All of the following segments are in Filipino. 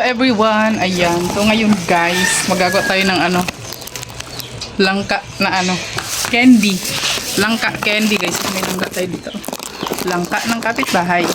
everyone, ayan. So ngayon guys, magagawa tayo ng langka na candy. Langka candy guys. May langka tayo dito. Langka ng kapitbahay.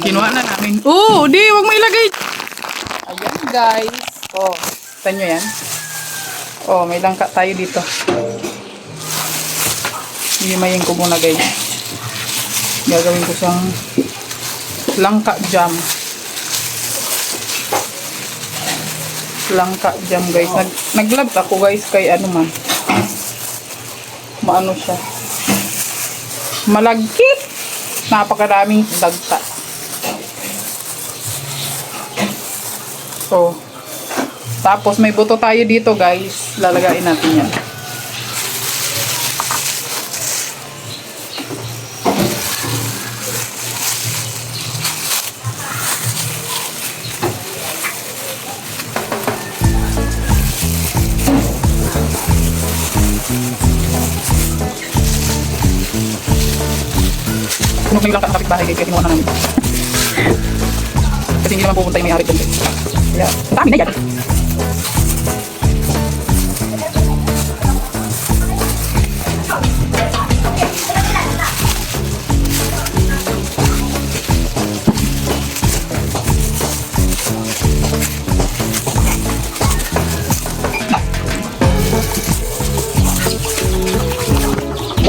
Kinuha na namin. Oh, di, wag mo ilagay. Ayan guys. Oh, kita nyo yan. Oh, may langka tayo dito. Himayin ko muna guys. Gagawin ko siyang langka jam. Langka jam guys. Nag-vlog ako guys kay maano siya. Malagkit. Napakaraming dagta. So, tapos may buto tayo dito guys. Lalagain natin yan. Puno na yung langka ng kapitbahay guys, kaya kinuha na namin. Kasi hindi naman pupunta yung may-ari doon guys. Kaya, dami na yan.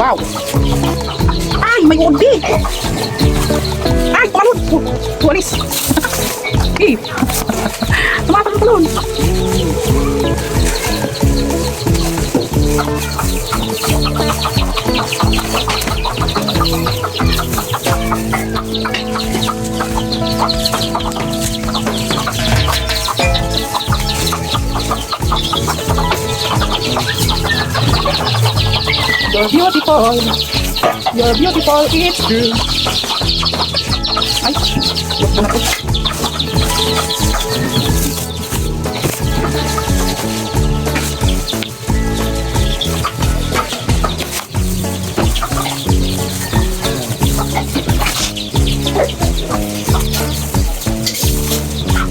Wow! Ay, may undi! Ay, tumalon! Tuwalis! Eh! Tumatalon! You're beautiful. You're beautiful. It's true. Ay, look mo na po.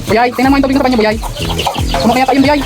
Buyay, tingnan mo yung tubig sa kanya, Buyay. Kumakaya tayo yung Buyay.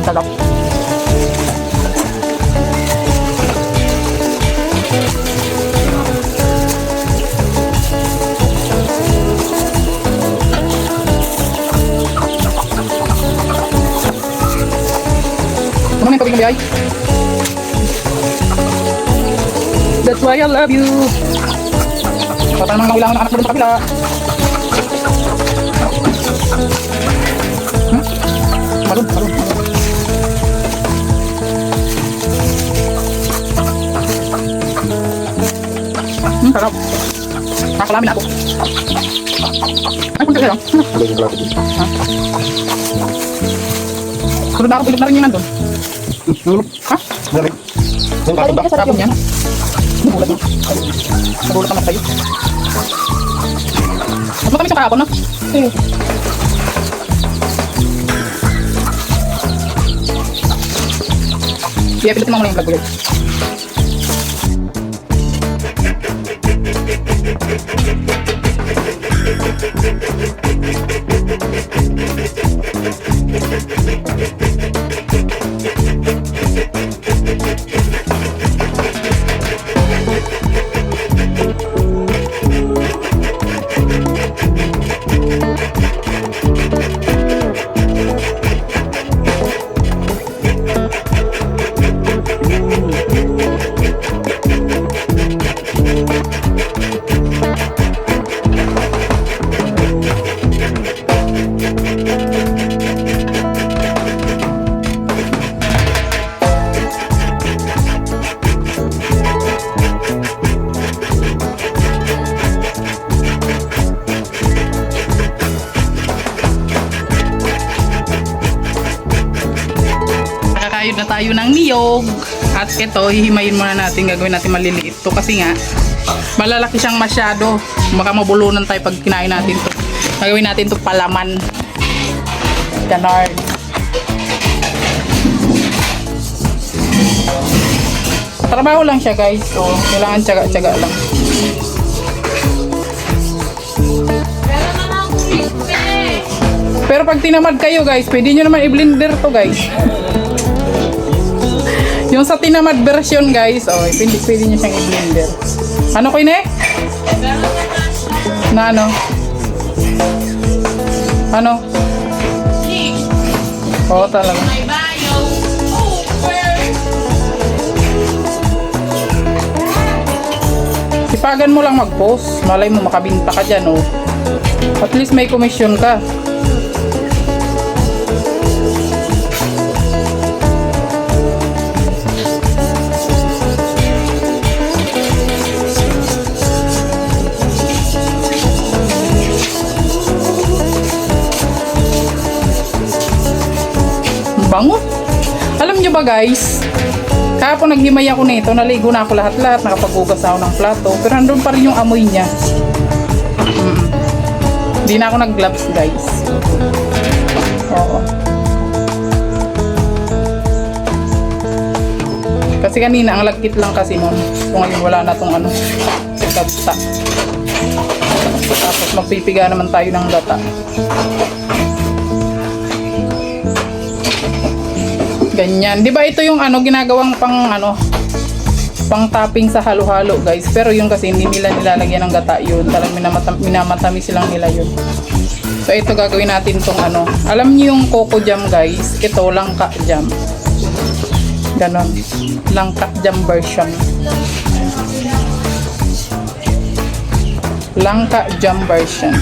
Sarap. Ano yung tubig ng Biyay? That's why I love you. Pata namang mangailangan ng anak mo dun sa kabila. Malun. Sarap. Nakakalamin ako. Ay, punta kayo lang. Ha? Sunod na ako, pilog na rin yung nandun. Ha? Galing. Yung Ay, kakabak. sarap yan. Nagulat na. Nagulat naman tayo. Mas matamis yung kahapon, no? Kaya pilutin mo muna yung vlog ko yun. Magkakayod na tayo ng niyog. At ito, hihimayin muna natin. Gagawin natin maliliit to kasi nga, malalaki siyang masyado. Baka mabulunan tayo pag kinain natin to. Gagawin natin to palaman. Ganard. Trabaho lang siya guys. So, kailangan tsaga-tsaga lang. Pero pag tinamad kayo guys, pwede nyo naman i-blender to guys. Yung sa tinamad version guys, oh, pwede nyo siyang i-blender. Ano ko ine? Na ano? Ano? Oo, talaga. Sipagan mo lang mag-post. Malay mo makabinta ka dyan, oh. At least may commission ka. Bango. Alam nyo ba guys, kahapon naghimay ako nito, naligo na ako lahat-lahat, nakapaghugas ako ng plato, pero nandun pa rin yung amoy niya. Hindi na ako nag-gloves guys. Oo. Kasi kanina ang lagkit lang kasi nun. So ngayon wala na tong ano, gata. Tapos magpipiga naman tayo ng gata. Ganyan. 'Di ba ito yung ano ginagawang pang topping sa halo-halo, guys. Pero yung kasi hindi nila nilalagyan ng gata yun. Talagang minamatamis lang nila yun. So ito gagawin natin tong ano. Alam niyo yung coco jam, guys. Ito langka jam. Ganon. Langka jam version. Langka jam version.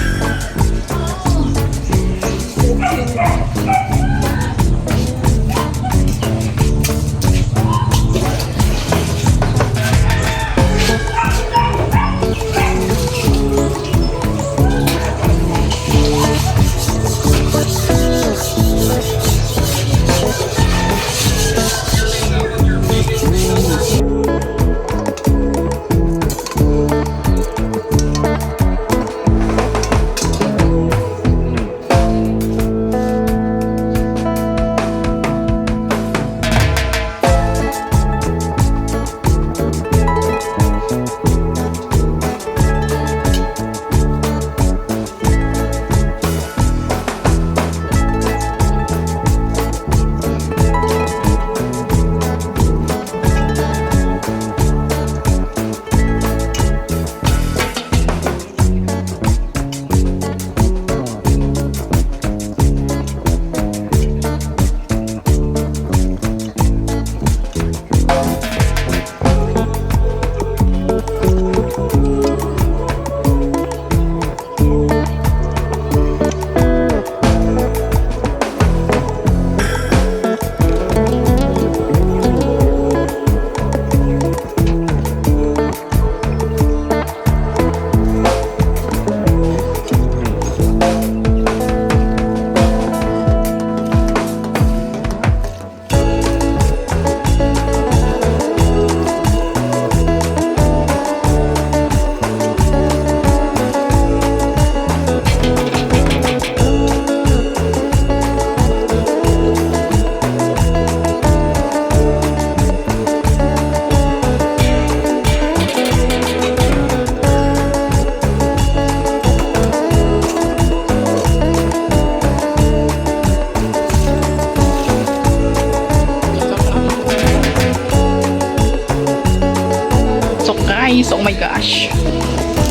Guys, oh my gosh.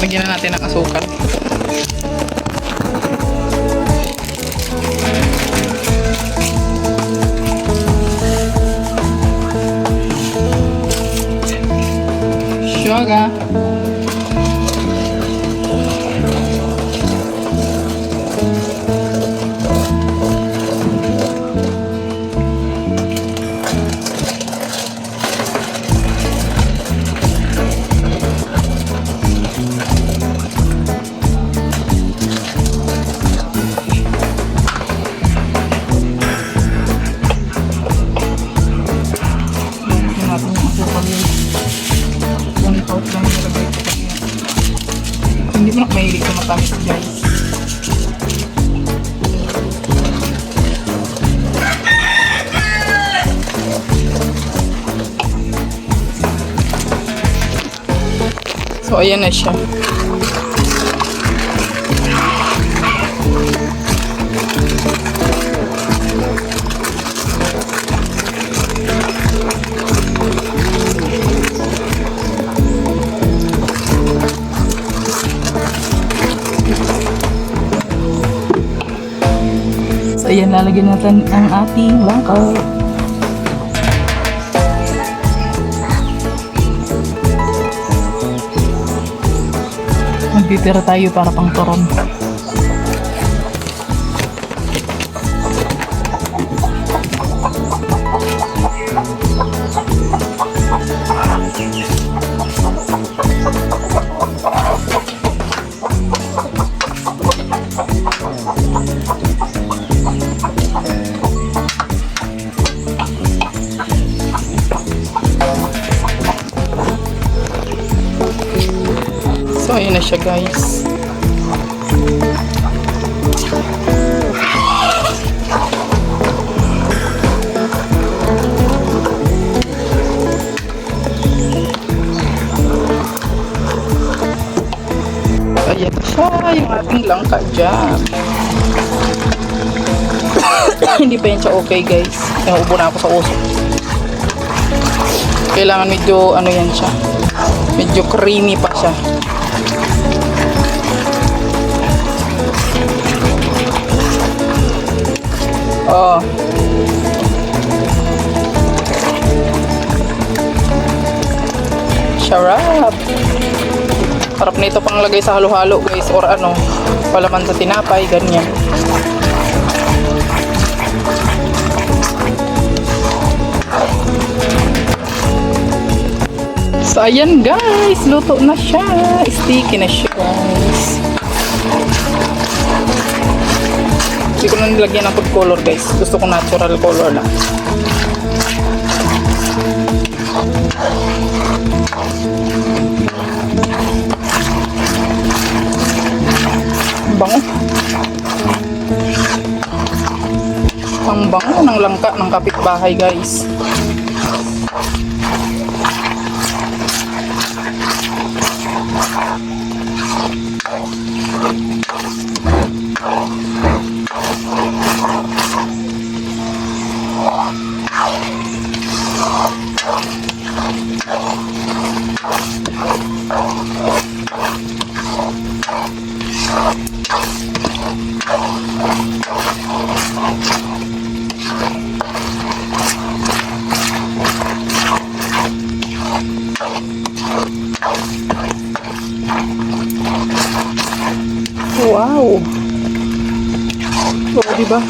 Lagyan na natin ng asukal. Sugar. matamis guys. So ayan na siya. So ayan, lalagyan natin ang ating langka. Magtitira tayo para pang turon. So ayun na siya guys. Ayan siya, yung ating langka dyan. Hindi pa yan siya okay guys. Nauubo na ako sa uso. Kailangan medyo ano yan siya. Medyo creamy pa siya. Oh. Sarap. Sarap nito pang lagay sa halo-halo guys, or ano, palaman sa tinapay, ganyan. So ayan guys, luto na siya. Sticky na siya guys. Hindi ko na nilagyan ng food color guys. Gusto ko natural color lang. Bango. Ang bango ng langka ng kapitbahay guys. Wow. Oh, diba?